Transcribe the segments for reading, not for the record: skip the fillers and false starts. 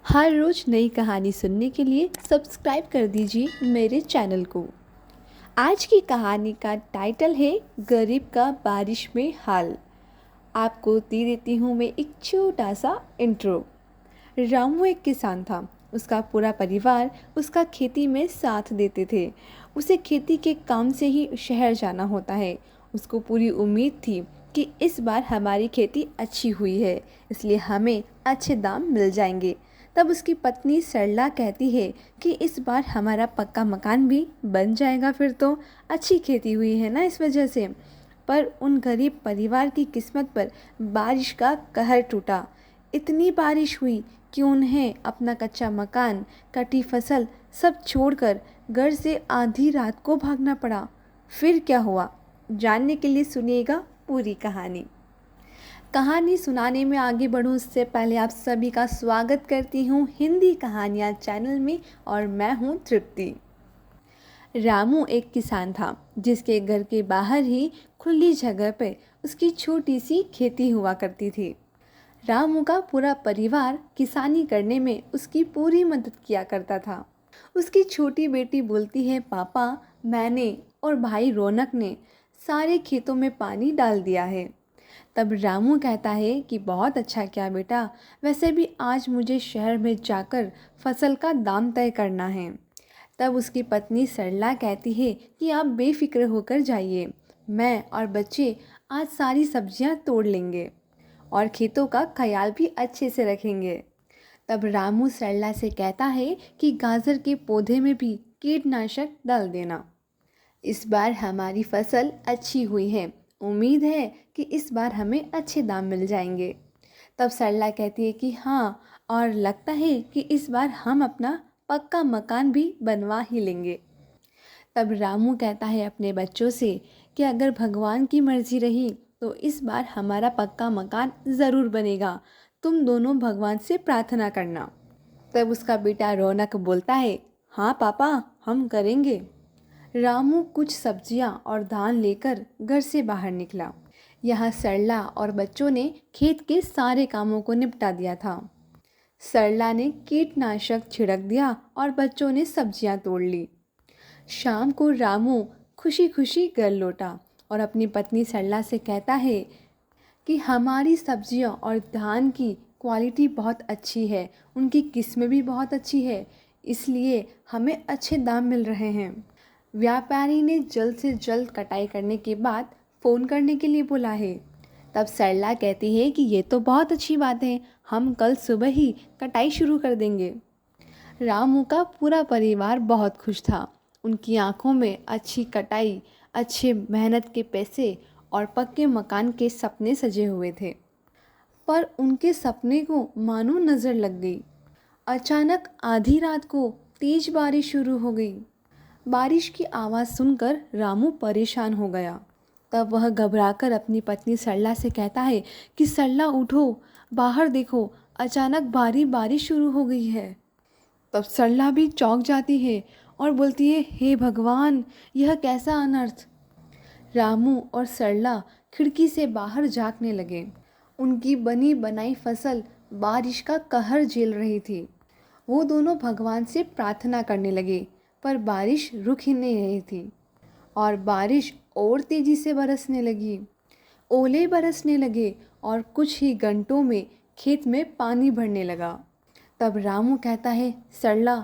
हर रोज़ नई कहानी सुनने के लिए सब्सक्राइब कर दीजिए मेरे चैनल को। आज की कहानी का टाइटल है गरीब का बारिश में हाल। आपको दे देती हूँ मैं एक छोटा सा इंट्रो। रामू एक किसान था। उसका पूरा परिवार उसका खेती में साथ देते थे। उसे खेती के काम से ही शहर जाना होता है। उसको पूरी उम्मीद थी कि इस बार हमारी खेती अच्छी हुई है, इसलिए हमें अच्छे दाम मिल जाएंगे। तब उसकी पत्नी सरला कहती है कि इस बार हमारा पक्का मकान भी बन जाएगा, फिर तो अच्छी खेती हुई है ना इस वजह से। पर उन गरीब परिवार की किस्मत पर बारिश का कहर टूटा। इतनी बारिश हुई कि उन्हें अपना कच्चा मकान, कटी फसल सब छोड़कर घर से आधी रात को भागना पड़ा। फिर क्या हुआ, जानने के लिए सुनिएगा पूरी कहानी। कहानी सुनाने में आगे बढ़ूं उससे पहले आप सभी का स्वागत करती हूं हिंदी कहानियाँ चैनल में, और मैं हूं तृप्ति। रामू एक किसान था जिसके घर के बाहर ही खुली जगह पर उसकी छोटी सी खेती हुआ करती थी। रामू का पूरा परिवार किसानी करने में उसकी पूरी मदद किया करता था। उसकी छोटी बेटी बोलती है, पापा, मैंने और भाई रौनक ने सारे खेतों में पानी डाल दिया है। तब रामू कहता है कि बहुत अच्छा किया बेटा, वैसे भी आज मुझे शहर में जाकर फसल का दाम तय करना है। तब उसकी पत्नी सरला कहती है कि आप बेफिक्र होकर जाइए, मैं और बच्चे आज सारी सब्जियां तोड़ लेंगे और खेतों का ख्याल भी अच्छे से रखेंगे। तब रामू सरला से कहता है कि गाजर के पौधे में भी कीटनाशक डाल देना। इस बार हमारी फसल अच्छी हुई है, उम्मीद है कि इस बार हमें अच्छे दाम मिल जाएंगे। तब सरला कहती है कि हाँ, और लगता है कि इस बार हम अपना पक्का मकान भी बनवा ही लेंगे। तब रामू कहता है अपने बच्चों से कि अगर भगवान की मर्जी रही तो इस बार हमारा पक्का मकान ज़रूर बनेगा, तुम दोनों भगवान से प्रार्थना करना। तब उसका बेटा रौनक बोलता है, हाँ पापा, हम करेंगे। रामू कुछ सब्जियां और धान लेकर घर से बाहर निकला। यहाँ सरला और बच्चों ने खेत के सारे कामों को निपटा दिया था। सरला ने कीटनाशक छिड़क दिया और बच्चों ने सब्जियां तोड़ ली। शाम को रामू खुशी खुशी घर लौटा और अपनी पत्नी सरला से कहता है कि हमारी सब्जियां और धान की क्वालिटी बहुत अच्छी है, उनकी किस्म भी बहुत अच्छी है, इसलिए हमें अच्छे दाम मिल रहे हैं। व्यापारी ने जल्द से जल्द कटाई करने के बाद फ़ोन करने के लिए बोला है। तब सरला कहती है कि ये तो बहुत अच्छी बात है, हम कल सुबह ही कटाई शुरू कर देंगे। रामू का पूरा परिवार बहुत खुश था। उनकी आंखों में अच्छी कटाई, अच्छे मेहनत के पैसे और पक्के मकान के सपने सजे हुए थे। पर उनके सपने को मानो नज़र लग गई। अचानक आधी रात को तेज बारिश शुरू हो गई। बारिश की आवाज़ सुनकर रामू परेशान हो गया। तब वह घबराकर अपनी पत्नी सरला से कहता है कि सरला उठो, बाहर देखो, अचानक भारी बारिश शुरू हो गई है। तब सरला भी चौंक जाती है और बोलती है, हे भगवान, यह कैसा अनर्थ। रामू और सरला खिड़की से बाहर झांकने लगे। उनकी बनी बनाई फसल बारिश का कहर झेल रही थी। वो दोनों भगवान से प्रार्थना करने लगे, पर बारिश रुक ही नहीं रही थी और बारिश और तेज़ी से बरसने लगी। ओले बरसने लगे और कुछ ही घंटों में खेत में पानी भरने लगा। तब रामू कहता है, सरला,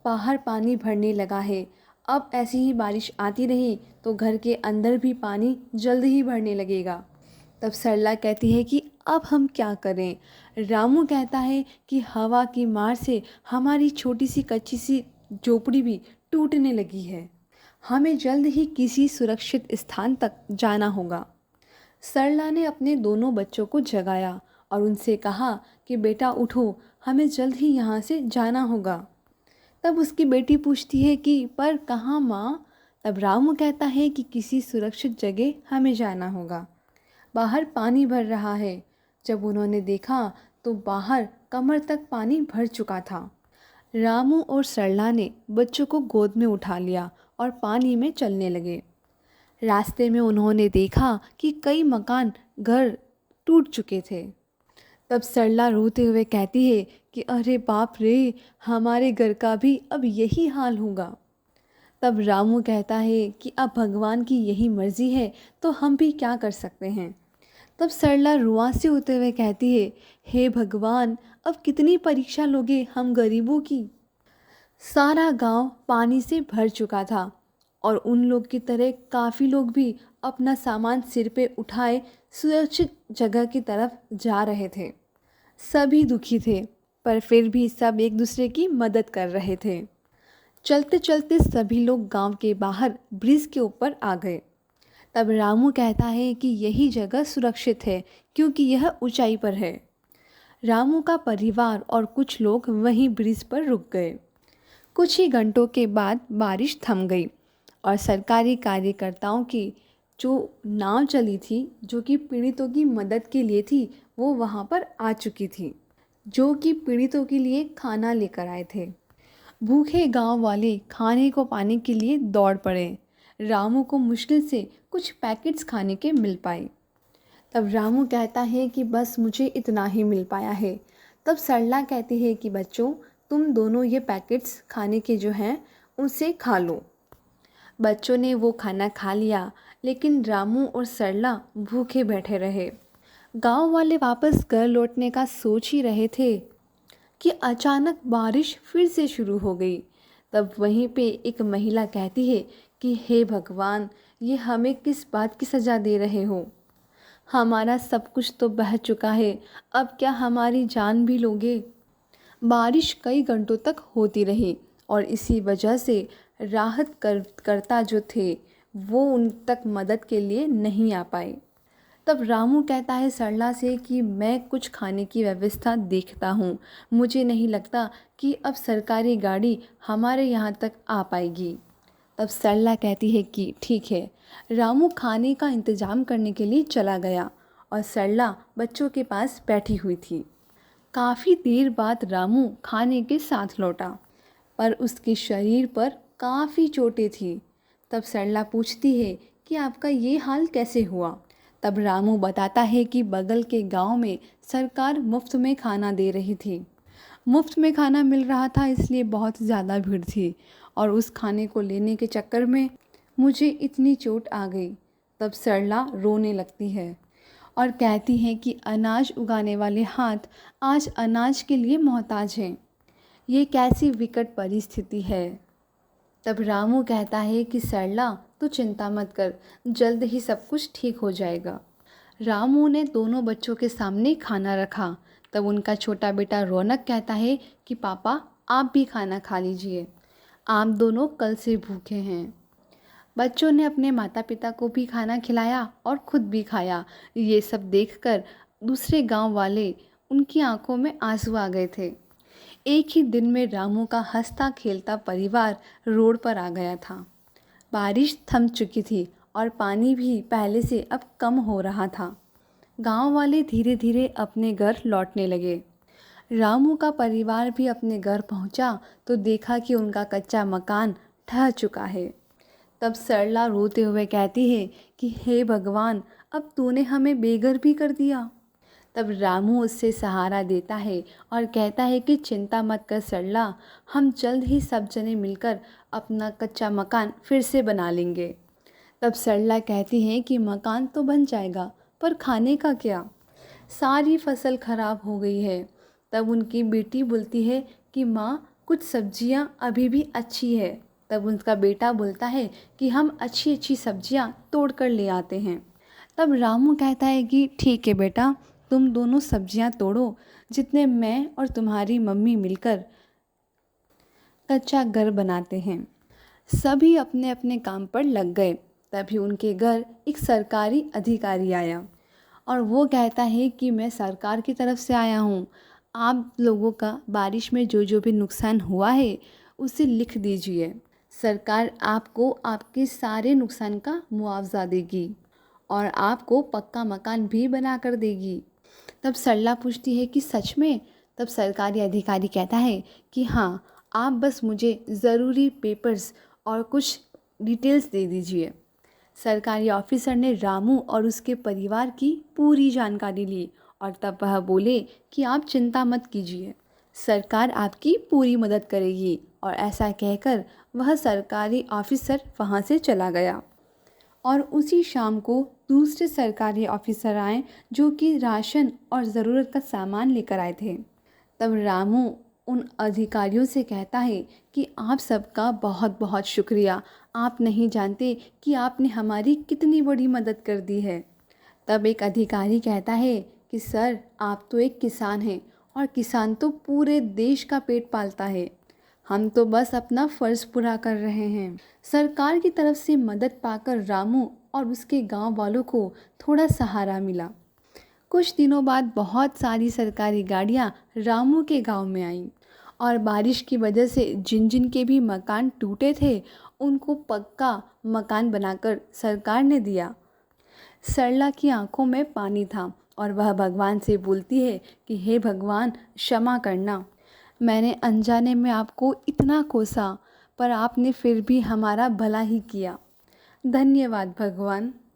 बाहर पानी भरने लगा है, अब ऐसी ही बारिश आती रही तो घर के अंदर भी पानी जल्द ही भरने लगेगा। तब सरला कहती है कि अब हम क्या करें। रामू कहता है कि हवा की मार से हमारी छोटी सी कच्ची सी झोपड़ी भी टूटने लगी है, हमें जल्द ही किसी सुरक्षित स्थान तक जाना होगा। सरला ने अपने दोनों बच्चों को जगाया और उनसे कहा कि बेटा उठो, हमें जल्द ही यहाँ से जाना होगा। तब उसकी बेटी पूछती है कि पर कहाँ माँ। तब रामू कहता है कि किसी सुरक्षित जगह हमें जाना होगा, बाहर पानी भर रहा है। जब उन्होंने देखा तो बाहर कमर तक पानी भर चुका था। रामू और सरला ने बच्चों को गोद में उठा लिया और पानी में चलने लगे। रास्ते में उन्होंने देखा कि कई मकान, घर टूट चुके थे। तब सरला रोते हुए कहती है कि अरे बाप रे, हमारे घर का भी अब यही हाल होगा। तब रामू कहता है कि अब भगवान की यही मर्ज़ी है तो हम भी क्या कर सकते हैं। तब सरला रुआंसे होते हुए कहती है, हे भगवान, अब कितनी परीक्षा लोगे हम गरीबों की। सारा गांव पानी से भर चुका था और उन लोग की तरह काफ़ी लोग भी अपना सामान सिर पे उठाए सुरक्षित जगह की तरफ जा रहे थे। सभी दुखी थे, पर फिर भी सब एक दूसरे की मदद कर रहे थे। चलते चलते सभी लोग गांव के बाहर ब्रिज के ऊपर आ गए। तब रामू कहता है कि यही जगह सुरक्षित है क्योंकि यह ऊंचाई पर है। रामू का परिवार और कुछ लोग वहीं ब्रिज पर रुक गए। कुछ ही घंटों के बाद बारिश थम गई और सरकारी कार्यकर्ताओं की जो नाव चली थी, जो कि पीड़ितों की मदद के लिए थी, वो वहाँ पर आ चुकी थी, जो कि पीड़ितों के लिए खाना लेकर आए थे। भूखे गांव वाले खाने को पाने के लिए दौड़ पड़े। रामू को मुश्किल से कुछ पैकेट्स खाने के मिल पाए। तब रामू कहता है कि बस मुझे इतना ही मिल पाया है। तब सरला कहती है कि बच्चों, तुम दोनों ये पैकेट्स खाने के जो हैं उसे खा लो। बच्चों ने वो खाना खा लिया, लेकिन रामू और सरला भूखे बैठे रहे। गांव वाले वापस घर लौटने का सोच ही रहे थे कि अचानक बारिश फिर से शुरू हो गई। तब वहीं पे एक महिला कहती है कि हे भगवान, ये हमें किस बात की सज़ा दे रहे हो। हमारा सब कुछ तो बह चुका है, अब क्या हमारी जान भी लोगे। बारिश कई घंटों तक होती रही और इसी वजह से करता जो थे वो उन तक मदद के लिए नहीं आ पाए। तब रामू कहता है सरला से कि मैं कुछ खाने की व्यवस्था देखता हूँ, मुझे नहीं लगता कि अब सरकारी गाड़ी हमारे यहाँ तक आ पाएगी। तब सरला कहती है कि ठीक है। रामू खाने का इंतज़ाम करने के लिए चला गया और सरला बच्चों के पास बैठी हुई थी। काफ़ी देर बाद रामू खाने के साथ लौटा, पर उसके शरीर पर काफ़ी चोटें थी। तब सरला पूछती है कि आपका ये हाल कैसे हुआ। तब रामू बताता है कि बगल के गांव में सरकार मुफ्त में खाना दे रही थी। मुफ्त में खाना मिल रहा था, इसलिए बहुत ज़्यादा भीड़ थी और उस खाने को लेने के चक्कर में मुझे इतनी चोट आ गई। तब सरला रोने लगती है और कहती है कि अनाज उगाने वाले हाथ आज अनाज के लिए मोहताज हैं। ये कैसी विकट परिस्थिति है। तब रामू कहता है कि सरला, तू चिंता मत कर, जल्द ही सब कुछ ठीक हो जाएगा। रामू ने दोनों बच्चों के सामने खाना रखा। तब उनका छोटा बेटा रौनक कहता है कि पापा, आप भी खाना खा लीजिए, आप दोनों कल से भूखे हैं। बच्चों ने अपने माता पिता को भी खाना खिलाया और खुद भी खाया। ये सब देखकर दूसरे गांव वाले, उनकी आंखों में आंसू आ गए थे। एक ही दिन में रामू का हंसता खेलता परिवार रोड पर आ गया था। बारिश थम चुकी थी और पानी भी पहले से अब कम हो रहा था। गांव वाले धीरे धीरे अपने घर लौटने लगे। रामू का परिवार भी अपने घर पहुंचा तो देखा कि उनका कच्चा मकान ढह चुका है। तब सरला रोते हुए कहती है कि हे भगवान, अब तूने हमें बेघर भी कर दिया। तब रामू उससे सहारा देता है और कहता है कि चिंता मत कर सरला, हम जल्द ही सब जने मिलकर अपना कच्चा मकान फिर से बना लेंगे। तब सरला कहती है कि मकान तो बन जाएगा, पर खाने का क्या, सारी फसल खराब हो गई है। तब उनकी बेटी बोलती है कि माँ, कुछ सब्जियाँ अभी भी अच्छी है। तब उनका बेटा बोलता है कि हम अच्छी अच्छी सब्जियाँ तोड़ कर ले आते हैं। तब रामू कहता है कि ठीक है बेटा, तुम दोनों सब्जियां तोड़ो, जितने मैं और तुम्हारी मम्मी मिलकर कच्चा घर बनाते हैं। सभी अपने अपने काम पर लग गए। तभी उनके घर एक सरकारी अधिकारी आया और वो कहता है कि मैं सरकार की तरफ से आया हूँ, आप लोगों का बारिश में जो जो भी नुकसान हुआ है उसे लिख दीजिए। सरकार आपको आपके सारे नुकसान का मुआवजा देगी और आपको पक्का मकान भी बना कर देगी। तब सरला पूछती है कि सच में। तब सरकारी अधिकारी कहता है कि हाँ, आप बस मुझे ज़रूरी पेपर्स और कुछ डिटेल्स दे दीजिए। सरकारी ऑफिसर ने रामू और उसके परिवार की पूरी जानकारी ली और तब वह बोले कि आप चिंता मत कीजिए, सरकार आपकी पूरी मदद करेगी। और ऐसा कहकर वह सरकारी ऑफिसर वहाँ से चला गया। और उसी शाम को दूसरे सरकारी ऑफिसर आए जो कि राशन और ज़रूरत का सामान लेकर आए थे। तब रामू उन अधिकारियों से कहता है कि आप सबका बहुत बहुत शुक्रिया, आप नहीं जानते कि आपने हमारी कितनी बड़ी मदद कर दी है। तब एक अधिकारी कहता है कि सर, आप तो एक किसान हैं और किसान तो पूरे देश का पेट पालता है, हम तो बस अपना फ़र्ज़ पूरा कर रहे हैं। सरकार की तरफ से मदद पाकर रामू और उसके गांव वालों को थोड़ा सहारा मिला। कुछ दिनों बाद बहुत सारी सरकारी गाड़ियां रामू के गांव में आईं और बारिश की वजह से जिन जिन के भी मकान टूटे थे उनको पक्का मकान बनाकर सरकार ने दिया। सरला की आंखों में पानी था और वह भगवान से बोलती है कि हे भगवान, क्षमा करना, मैंने अनजाने में आपको इतना कोसा, पर आपने फिर भी हमारा भला ही किया। धन्यवाद भगवान।